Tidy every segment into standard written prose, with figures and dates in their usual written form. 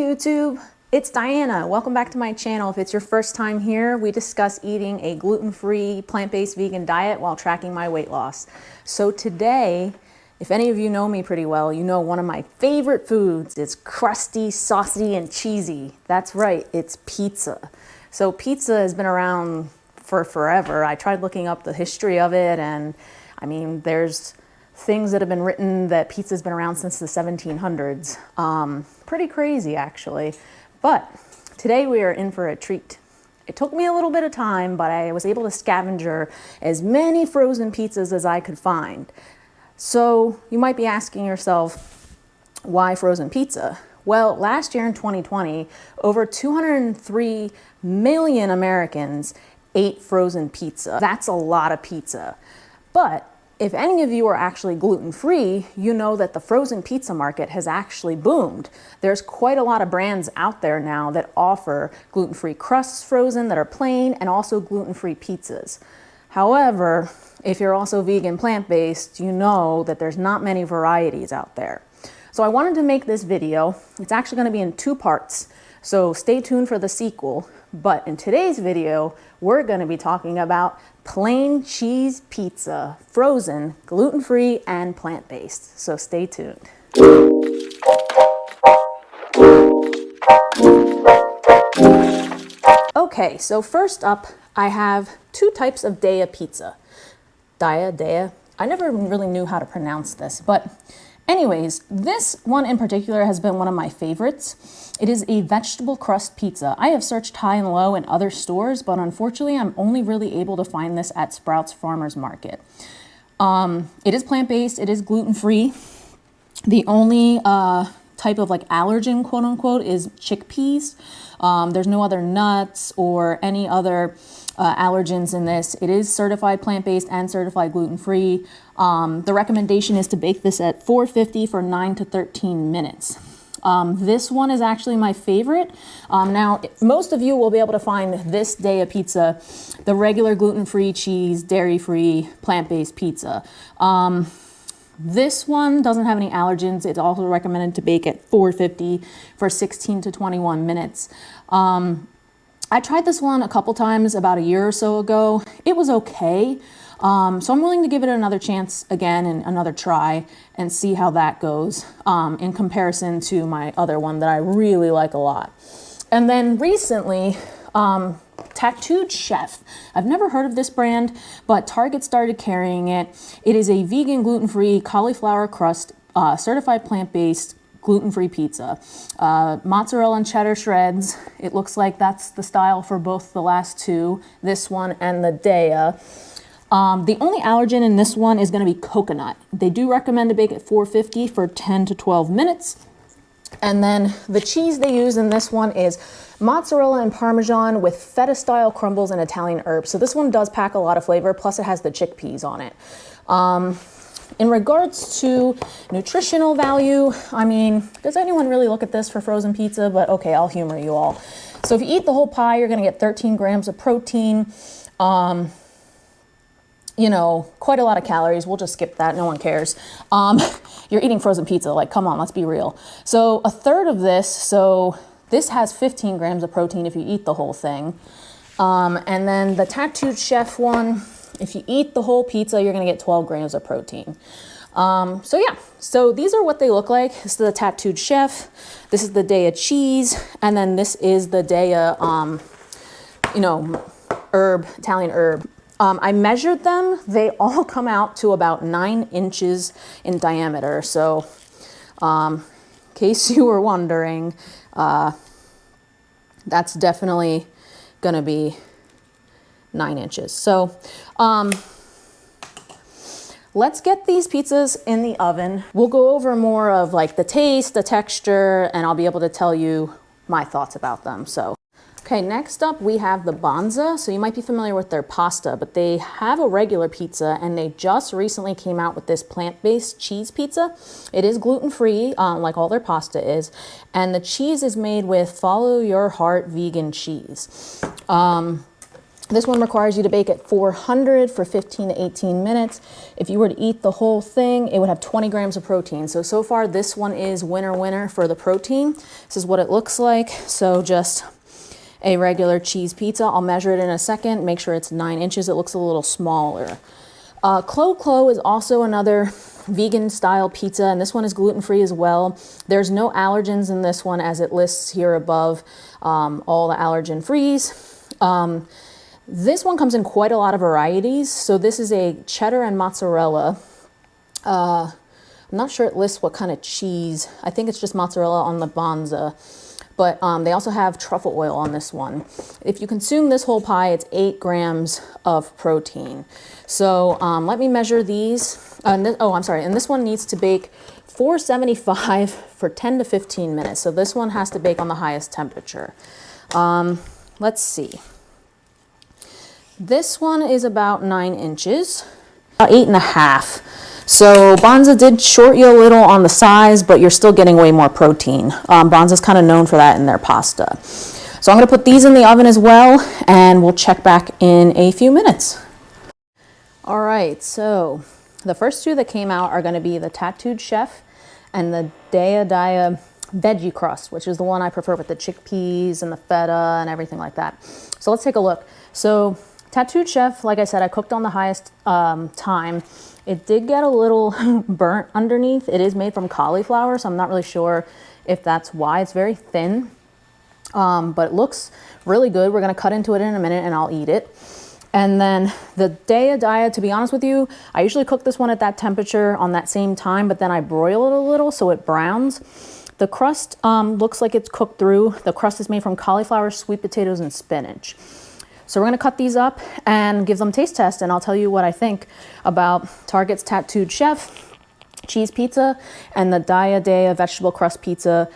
YouTube, it's Diana. Welcome back to my channel. If it's your first time here, we discuss eating a gluten-free, plant-based vegan diet while tracking my weight loss. So today, if any of you know me pretty well, you know one of my favorite foods is crusty, saucy, and cheesy. That's right, it's pizza. So pizza has been around for forever. I tried looking up the history of it, and I mean, there's things that have been written that pizza's been around since the 1700s. Pretty crazy, actually. But today we are in for a treat. It took me a little bit of time, but I was able to scavenger as many frozen pizzas as I could find. So you might be asking yourself, why frozen pizza? Well, last year in 2020, over 203 million Americans ate frozen pizza. That's a lot of pizza. But if any of you are actually gluten-free, you know that the frozen pizza market has actually boomed. There's quite a lot of brands out there now that offer gluten-free crusts frozen that are plain, and also gluten-free pizzas. However, if you're also vegan plant-based, you know that there's not many varieties out there. So I wanted to make this video. It's actually going to be in two parts, so stay tuned for the sequel. But in today's video, we're going to be talking about plain cheese pizza, frozen, gluten-free, and plant-based. So stay tuned. Okay, so first up, I have two types of Daya pizza. Dayadaya. I never really knew how to pronounce this, but anyways, this one in particular has been one of my favorites. It is a vegetable crust pizza. I have searched high and low in other stores, but unfortunately, I'm only really able to find this at Sprouts Farmers Market. It is plant-based, it is gluten-free. The only type of like allergen, quote unquote, is chickpeas. There's no other nuts or any other allergens in this. It is certified plant-based and certified gluten-free. The recommendation is to bake this at 450 for 9 to 13 minutes. This one is actually my favorite. Now, most of you will be able to find this Daya pizza, the regular gluten-free, cheese, dairy-free, plant-based pizza. This one doesn't have any allergens. It's also recommended to bake at 450 for 16 to 21 minutes. I tried this one a couple times about a year or so ago. It was okay. So I'm willing to give it another chance again and another try and see how that goes in comparison to my other one that I really like a lot. And then recently, Tattooed Chef. I've never heard of this brand, but Target started carrying it. It is a vegan, gluten-free, cauliflower crust, certified plant-based, gluten-free pizza. Mozzarella and cheddar shreds. It looks like that's the style for both the last two, this one and the Daya. The only allergen in this one is going to be coconut. They do recommend to bake at 450 for 10 to 12 minutes. And then the cheese they use in this one is mozzarella and Parmesan with feta-style crumbles and Italian herbs. So this one does pack a lot of flavor, plus it has the chickpeas on it. In regards to nutritional value, I mean, does anyone really look at this for frozen pizza? But okay, I'll humor you all. So if you eat the whole pie, you're going to get 13 grams of protein. You know, quite a lot of calories. We'll just skip that. No one cares. You're eating frozen pizza. Like, come on, let's be real. So a third of this, so this has 15 grams of protein if you eat the whole thing. And then the Tattooed Chef one, if you eat the whole pizza, you're going to get 12 grams of protein. So yeah, so these are what they look like. This is the Tattooed Chef. This is the Daya cheese. And then this is the Daya, you know, herb, Italian herb. I measured them. They all come out to about 9 inches in diameter. So in case you were wondering, that's definitely going to be 9 inches. So let's get these pizzas in the oven. We'll go over more of like the taste, the texture, and I'll be able to tell you my thoughts about them. So. Okay, next up we have the Banza. So you might be familiar with their pasta, but they have a regular pizza and they just recently came out with this plant-based cheese pizza. It is gluten-free, like all their pasta is, and the cheese is made with Follow Your Heart vegan cheese. This one requires you to bake at 400 for 15 to 18 minutes. If you were to eat the whole thing, it would have 20 grams of protein. So far this one is winner for the protein. This is what it looks like. So just a regular cheese pizza. I'll measure it in a second, make sure it's 9 inches. It looks a little smaller. Clo is also another vegan style pizza, and this one is gluten-free as well. There's no allergens in this one, as it lists here above, all the allergen frees. This one comes in quite a lot of varieties. So this is a cheddar and mozzarella. I'm not sure it lists what kind of cheese. I think it's just mozzarella on the Bonza. But they also have truffle oil on this one. If you consume this whole pie, it's 8 grams of protein. So let me measure these. I'm sorry, and this one needs to bake 475 for 10 to 15 minutes. So this one has to bake on the highest temperature. Let's see. This one is about 9 inches, about 8.5. So Bonza did short you a little on the size, but you're still getting way more protein. Bonza's kind of known for that in their pasta. So I'm gonna put these in the oven as well, and we'll check back in a few minutes. All right, so the first two that came out are gonna be the Tattooed Chef and the Dayadaya veggie crust, which is the one I prefer with the chickpeas and the feta and everything like that. So let's take a look. So Tattooed Chef, like I said, I cooked on the highest time. It did get a little burnt underneath. It is made from cauliflower, so I'm not really sure if that's why. It's very thin, but it looks really good. We're gonna cut into it in a minute and I'll eat it. And then the Dayadaya, to be honest with you, I usually cook this one at that temperature on that same time, but then I broil it a little so it browns. The crust looks like it's cooked through. The crust is made from cauliflower, sweet potatoes, and spinach. So we're gonna cut these up and give them taste tests, and I'll tell you what I think about Target's Tattooed Chef cheese pizza and the Dayadaya vegetable crust pizza.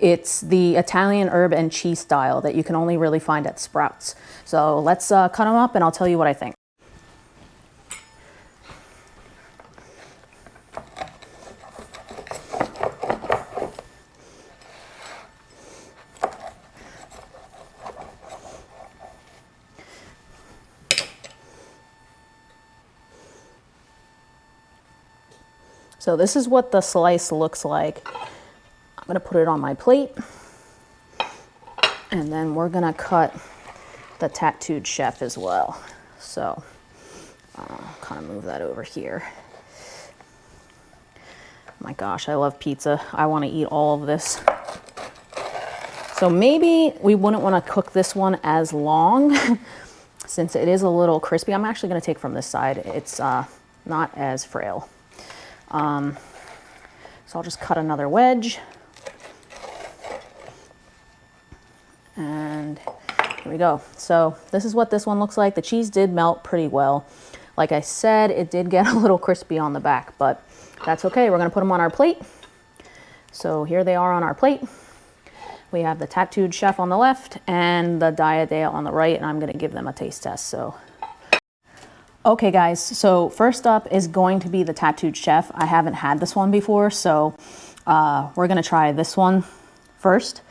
It's the Italian herb and cheese style that you can only really find at Sprouts. So let's cut them up and I'll tell you what I think. So this is what the slice looks like. I'm gonna put it on my plate, and then we're gonna cut the Tattooed Chef as well. So kind of move that over here. My gosh, I love pizza. I wanna eat all of this. So maybe we wouldn't wanna cook this one as long since it is a little crispy. I'm actually gonna take from this side. It's not as frail. So I'll just cut another wedge. And here we go. So this is what this one looks like. The cheese did melt pretty well. Like I said, it did get a little crispy on the back, but that's okay. We're gonna put them on our plate. So here they are on our plate. We have the Tattooed Chef on the left and the Dayadaya on the right, and I'm gonna give them a taste test. So okay guys, so first up is going to be the Tattooed Chef. I haven't had this one before, so we're gonna try this one first.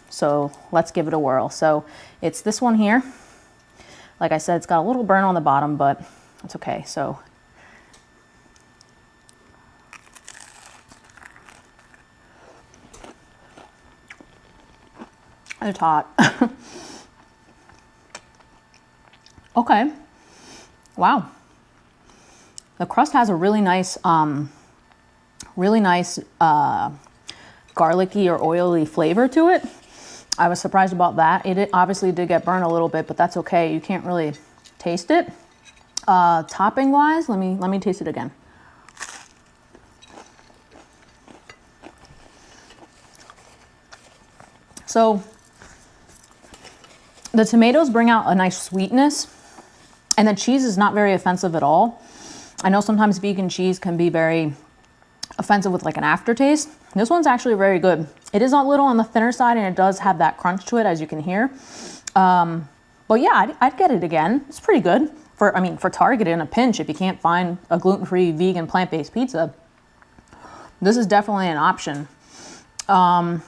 So let's give it a whirl. So it's this one here. Like I said, it's got a little burn on the bottom, but it's okay. So it's hot. Okay. Wow. The crust has a really nice garlicky or oily flavor to it. I was surprised about that. It obviously did get burned a little bit, but that's okay. You can't really taste it. Topping wise, let me taste it again. So the tomatoes bring out a nice sweetness, and the cheese is not very offensive at all. I know sometimes vegan cheese can be very offensive with like an aftertaste. This one's actually very good. It is a little on the thinner side, and it does have that crunch to it, as you can hear. But yeah, I'd get it again. It's pretty good for Target in a pinch. If you can't find a gluten-free vegan plant-based pizza, this is definitely an option. So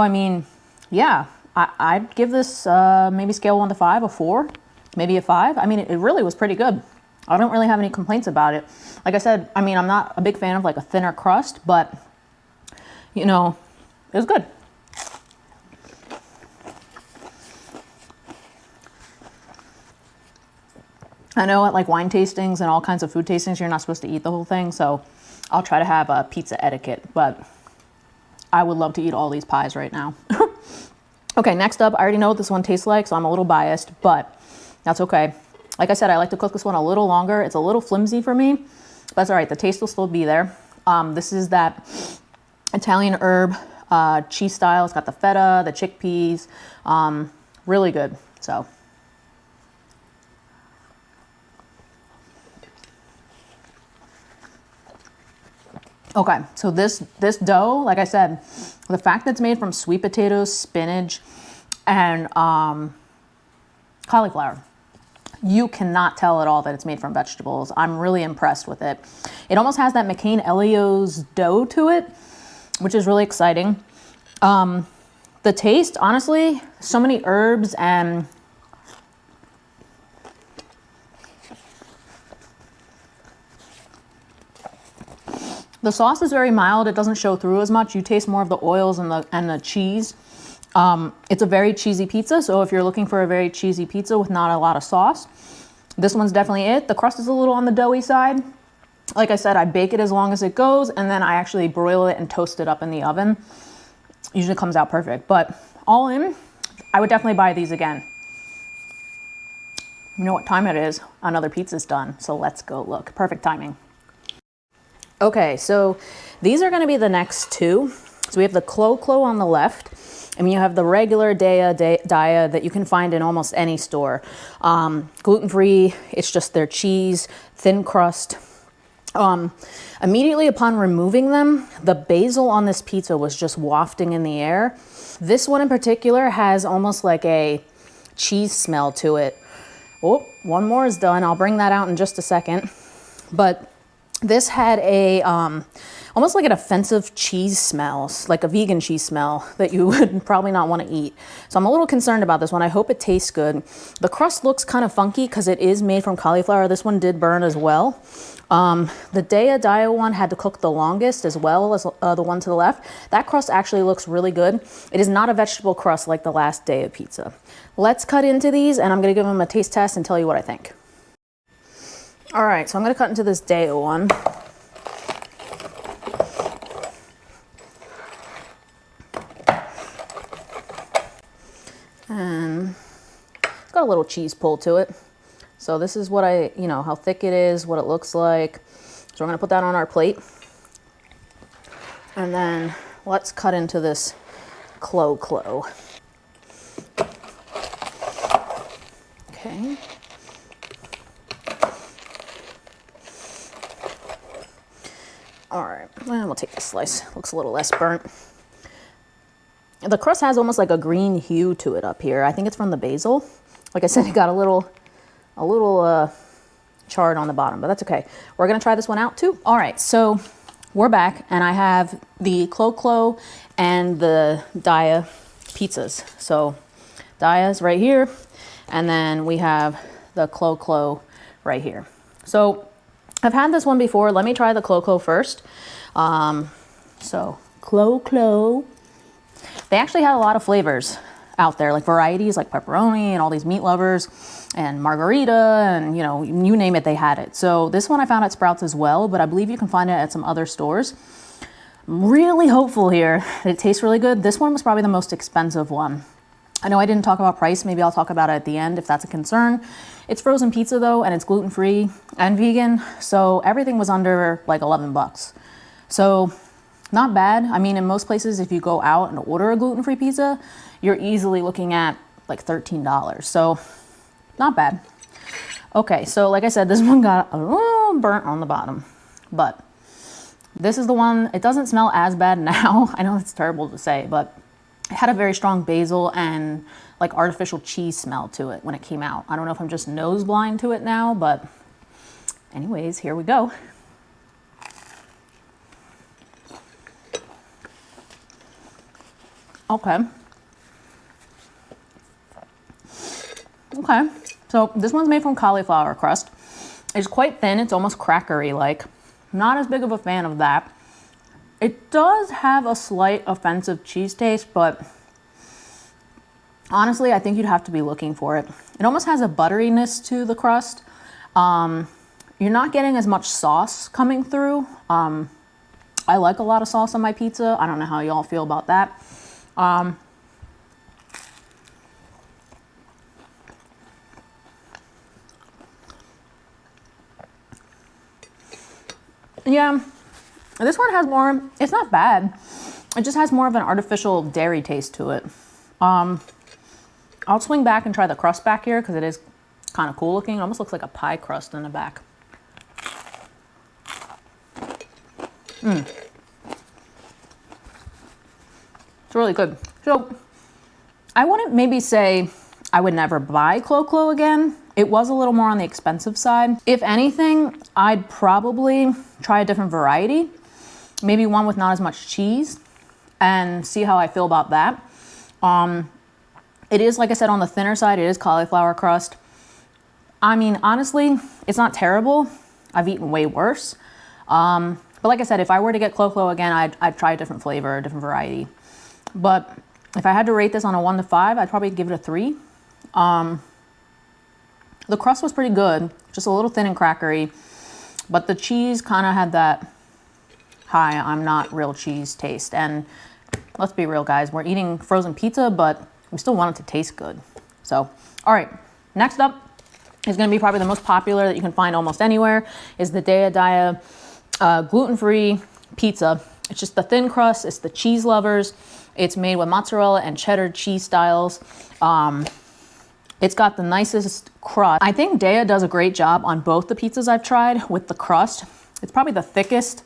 I mean, yeah, I'd give this maybe scale 1 to 5, a 4, maybe a 5. I mean, it really was pretty good. I don't really have any complaints about it. Like I said, I mean, I'm not a big fan of like a thinner crust, but you know, it was good. I know at like wine tastings and all kinds of food tastings, you're not supposed to eat the whole thing. So I'll try to have a pizza etiquette, but I would love to eat all these pies right now. Okay, next up, I already know what this one tastes like, so I'm a little biased, but that's okay. Like I said, I like to cook this one a little longer. It's a little flimsy for me, but that's all right. The taste will still be there. This is that Italian herb cheese style. It's got the feta, the chickpeas, really good. So. Okay, so this dough, like I said, the fact that it's made from sweet potatoes, spinach, and cauliflower, you cannot tell at all that it's made from vegetables. I'm really impressed with it. It almost has that McCain Elio's dough to it, which is really exciting. The taste, honestly, so many herbs and the sauce is very mild. It doesn't show through as much. You taste more of the oils and the cheese. It's a very cheesy pizza, so if you're looking for a very cheesy pizza with not a lot of sauce, this one's definitely it. The crust is a little on the doughy side. Like I said, I bake it as long as it goes, and then I actually broil it and toast it up in the oven. Usually comes out perfect, but all in, I would definitely buy these again. You know what time it is? Another pizza's done, so let's go look. Perfect timing. Okay, so these are going to be the next two. So we have the Clo on the left, and you have the regular Dayadaya that you can find in almost any store. Gluten-free, it's just their cheese, thin crust. Immediately upon removing them, the basil on this pizza was just wafting in the air. This one in particular has almost like a cheese smell to it. Oh, one more is done. I'll bring that out in just a second. But this had a almost like an offensive cheese smell, like a vegan cheese smell that you would probably not want to eat. So I'm a little concerned about this one. I hope it tastes good. The crust looks kind of funky because it is made from cauliflower. This one did burn as well. The Dayadaya one had to cook the longest as well as the one to the left. That crust actually looks really good. It is not a vegetable crust like the last Daya pizza. Let's cut into these and I'm going to give them a taste test and tell you what I think. All right, so I'm going to cut into this Daya one. And it's got a little cheese pull to it. So this is what how thick it is, what it looks like. So we're going to put that on our plate. And then let's cut into this Clo. Okay. All right, well, we'll take this slice. Looks a little less burnt. The crust has almost like a green hue to it up here. I think it's from the basil. Like I said, it got a little charred on the bottom, but that's okay. We're gonna try this one out too. All right, so we're back and I have the Clo and the Daya pizzas. So Daya's right here, and then we have the Clo right here. So I've had this one before. Let me try the Clo first. So Clo. They actually had a lot of flavors out there, like varieties like pepperoni and all these meat lovers and margarita and you name it, they had it. So this one I found at Sprouts as well, but I believe you can find it at some other stores. I'm really hopeful here that it tastes really good. This one was probably the most expensive one. I know I didn't talk about price. Maybe I'll talk about it at the end if that's a concern. It's frozen pizza though, and it's gluten-free and vegan. So everything was under like 11 bucks. So not bad. I mean, in most places, if you go out and order a gluten-free pizza, you're easily looking at like $13. So not bad. Okay, so like I said, this one got a little burnt on the bottom, but this is the one, it doesn't smell as bad now. I know it's terrible to say, but it had a very strong basil and like artificial cheese smell to it when it came out. I don't know if I'm just nose blind to it now, but anyways, here we go. Okay. Okay, so this one's made from cauliflower crust. It's quite thin, it's almost crackery-like. Not as big of a fan of that. It does have a slight offensive cheese taste, but honestly, I think you'd have to be looking for it. It almost has a butteriness to the crust. You're not getting as much sauce coming through. I like a lot of sauce on my pizza. I don't know how y'all feel about that. Yeah, this one has more, it's not bad. It just has more of an artificial dairy taste to it. I'll swing back and try the crust back here because it is kind of cool looking. It almost looks like a pie crust in the back. It's really good. So I wouldn't maybe say I would never buy Clo-Clo again. It was a little more on the expensive side. If anything, I'd probably try a different variety, maybe one with not as much cheese, and see how I feel about that. It is, like I said, on the thinner side. It is cauliflower crust. I mean, honestly, it's not terrible. I've eaten way worse. But like I said, if I were to get Clo-Clo again, I'd try a different flavor, a different variety. But if I had to rate this on a 1 to 5, I'd probably give it a 3. The crust was pretty good, just a little thin and crackery, but the cheese kind of had that, hi, I'm not real cheese taste. And let's be real, guys, we're eating frozen pizza, but we still want it to taste good. So, all right, next up is gonna be probably the most popular that you can find almost anywhere, is the Dayadaya gluten-free pizza. It's just the thin crust, it's the cheese lovers. It's made with mozzarella and cheddar cheese styles. It's got the nicest crust. I think Daya does a great job on both the pizzas I've tried with the crust. It's probably the thickest.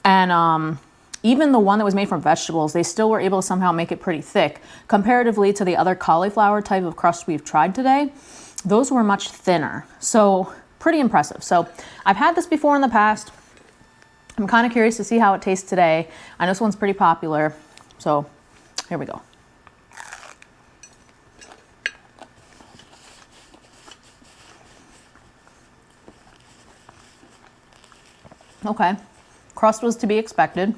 And even the one that was made from vegetables, they still were able to somehow make it pretty thick. Comparatively to the other cauliflower type of crust we've tried today, those were much thinner. So pretty impressive. So I've had this before in the past. I'm kind of curious to see how it tastes today. I know this one's pretty popular. So here we go. Okay, crust was to be expected.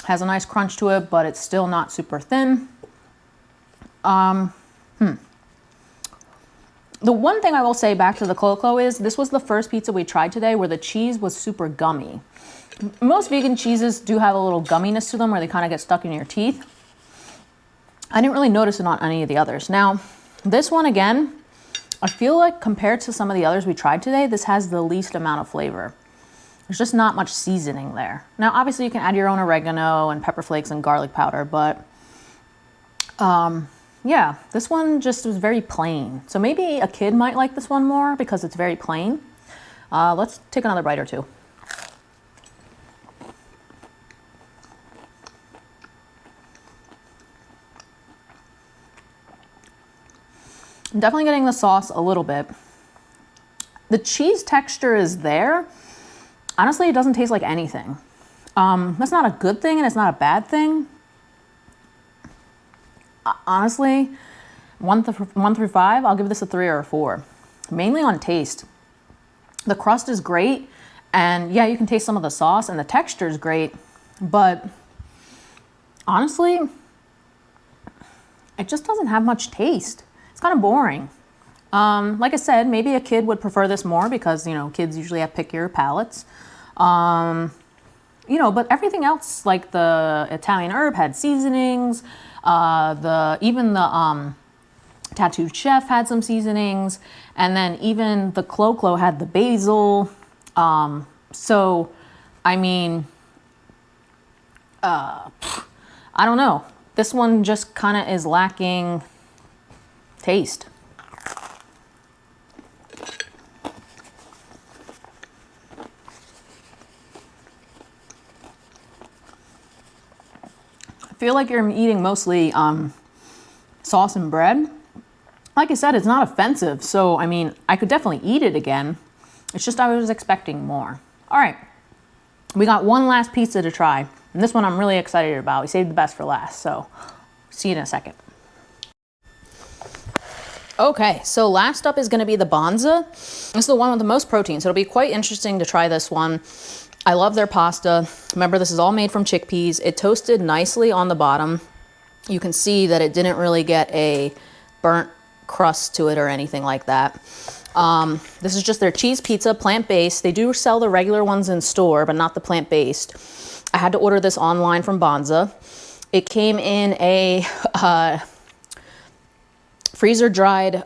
Has a nice crunch to it, but it's still not super thin. The one thing I will say back to the Clo-Clo is this was the first pizza we tried today where the cheese was super gummy. Most vegan cheeses do have a little gumminess to them where they kind of get stuck in your teeth. I didn't really notice it on any of the others. Now, this one again, I feel like compared to some of the others we tried today, this has the least amount of flavor. There's just not much seasoning there. Now, obviously you can add your own oregano and pepper flakes and garlic powder, but yeah, this one just was very plain. So maybe a kid might like this one more because it's very plain. Let's take another bite or two. I'm definitely getting the sauce a little bit. The cheese texture is there. Honestly, it doesn't taste like anything. That's not a good thing and it's not a bad thing. Honestly, 1 through 5, I'll give this a 3 or a 4. Mainly on taste. The crust is great, and yeah, you can taste some of the sauce, and the texture is great, but honestly, it just doesn't have much taste. It's kind of boring. Like I said, maybe a kid would prefer this more because, you know, kids usually have pickier palates. You know, but everything else, like the Italian herb had seasonings, even the Tattooed Chef had some seasonings, and then even the Clo-Clo had the basil. So, I mean, I don't know. This one just kind of is lacking taste. I feel like you're eating mostly sauce and bread. Like I said, it's not offensive, so I mean, I could definitely eat it again. It's just I was expecting more. All right, we got one last pizza to try, and this one I'm really excited about. We saved the best for last, so see you in a second. Okay, so last up is gonna be the Banza. This is the one with the most protein, so it'll be quite interesting to try this one. I love their pasta. Remember, this is all made from chickpeas. It toasted nicely on the bottom. You can see that it didn't really get a burnt crust to it or anything like that. This is just their cheese pizza, plant-based. They do sell the regular ones in store, but not the plant-based. I had to order this online from Banza. It came in a freezer-dried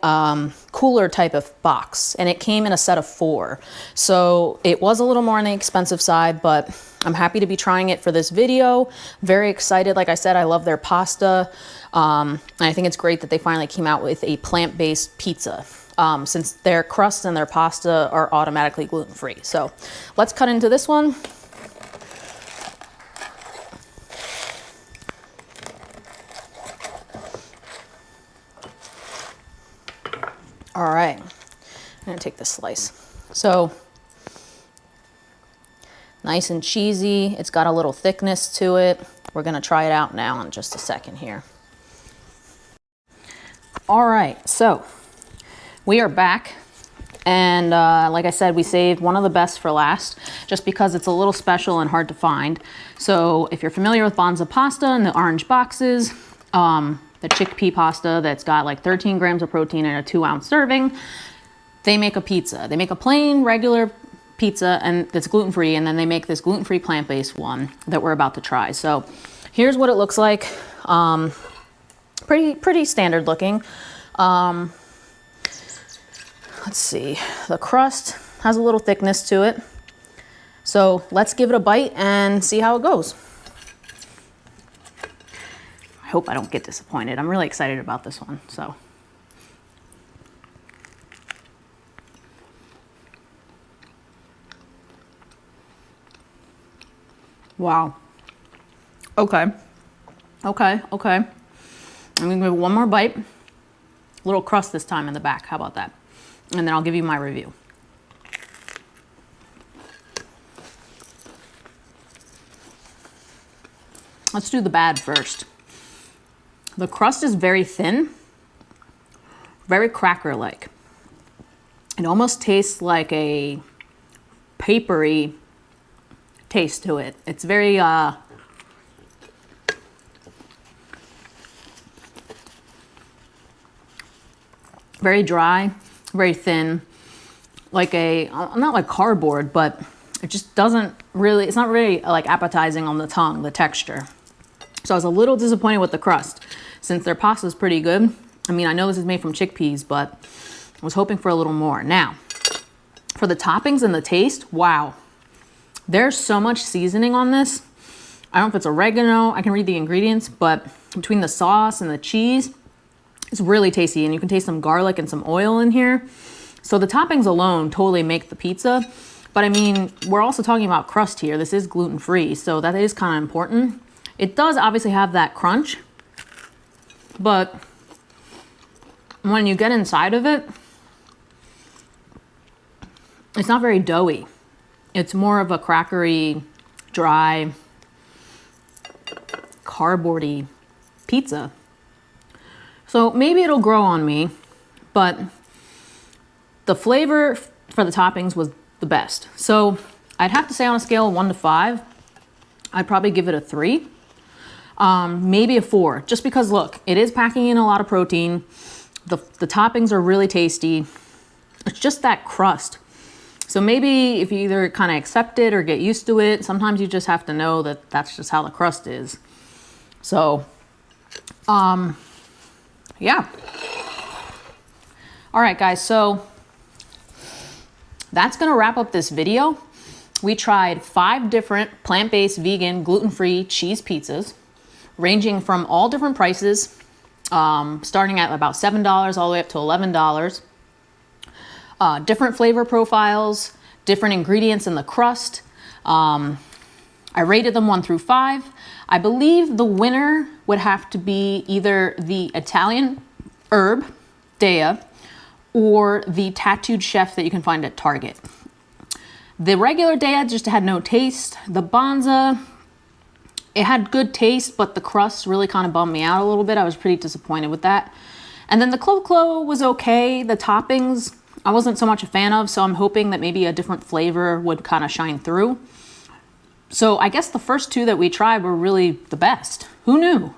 cooler type of box, and it came in a set of 4. So it was a little more on the expensive side, but I'm happy to be trying it for this video. Very excited. Like I said, I love their pasta. And I think it's great that they finally came out with a plant-based pizza, since their crust and their pasta are automatically gluten-free. So let's cut into this one. All right, I'm gonna take this slice. So nice and cheesy. It's got a little thickness to it. We're gonna try it out now in just a second here. All right, so we are back. And like I said, we saved one of the best for last, just because it's a little special and hard to find. So if you're familiar with Banza pasta and the orange boxes, the chickpea pasta that's got like 13 grams of protein in a 2-ounce serving, they make a pizza. They make a plain, regular pizza and that's gluten-free, and then they make this gluten-free plant-based one that we're about to try. So here's what it looks like. Pretty standard looking. Let's see, the crust has a little thickness to it. So let's give it a bite and see how it goes. I hope I don't get disappointed. I'm really excited about this one, so. Wow. Okay. I'm gonna give it one more bite. A little crust this time in the back, how about that? And then I'll give you my review. Let's do the bad first. The crust is very thin, very cracker-like. It almost tastes like a papery taste to it. It's very, very dry, very thin, like a, not like cardboard, but it just doesn't really, it's not really like appetizing on the tongue, the texture. So I was a little disappointed with the crust, since their pasta is pretty good. I mean, I know this is made from chickpeas, but I was hoping for a little more. Now, for the toppings and the taste, wow. There's so much seasoning on this. I don't know if it's oregano, I can read the ingredients, but between the sauce and the cheese, it's really tasty, and you can taste some garlic and some oil in here. So the toppings alone totally make the pizza. But I mean, we're also talking about crust here. This is gluten-free, so that is kind of important. It does obviously have that crunch, but when you get inside of it, it's not very doughy. It's more of a crackery, dry, cardboardy pizza. So maybe it'll grow on me, but the flavor for the toppings was the best. So I'd have to say on a scale of 1 to 5, I'd probably give it a 3. Maybe a 4, just because look, it is packing in a lot of protein. The toppings are really tasty. It's just that crust. So maybe if you either kind of accept it or get used to it, sometimes you just have to know that that's just how the crust is. So, yeah. All right, guys, so that's gonna wrap up this video. We tried 5 different plant-based, vegan, gluten-free cheese pizzas, ranging from all different prices, starting at about $7 all the way up to $11. Different flavor profiles, different ingredients in the crust. I rated them 1 through 5. I believe the winner would have to be either the Italian herb, Daya, or the tattooed chef that you can find at Target. The regular Daya just had no taste. The Banza, it had good taste, but the crust really kind of bummed me out a little bit. I was pretty disappointed with that. And then the Clo was okay. The toppings, I wasn't so much a fan of, so I'm hoping that maybe a different flavor would kind of shine through. So I guess the first two that we tried were really the best. Who knew?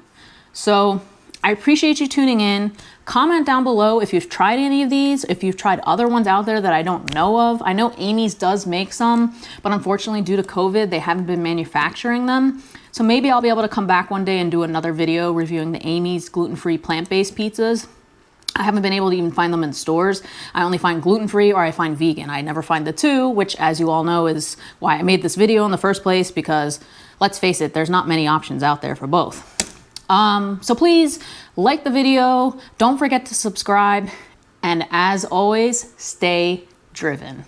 So I appreciate you tuning in. Comment down below if you've tried any of these, if you've tried other ones out there that I don't know of. I know Amy's does make some, but unfortunately due to COVID, they haven't been manufacturing them. So maybe I'll be able to come back one day and do another video reviewing the Amy's gluten-free plant-based pizzas. I haven't been able to even find them in stores. I only find gluten-free or I find vegan. I never find the two, which as you all know is why I made this video in the first place, because let's face it, there's not many options out there for both. So please like the video, don't forget to subscribe, and as always, stay driven.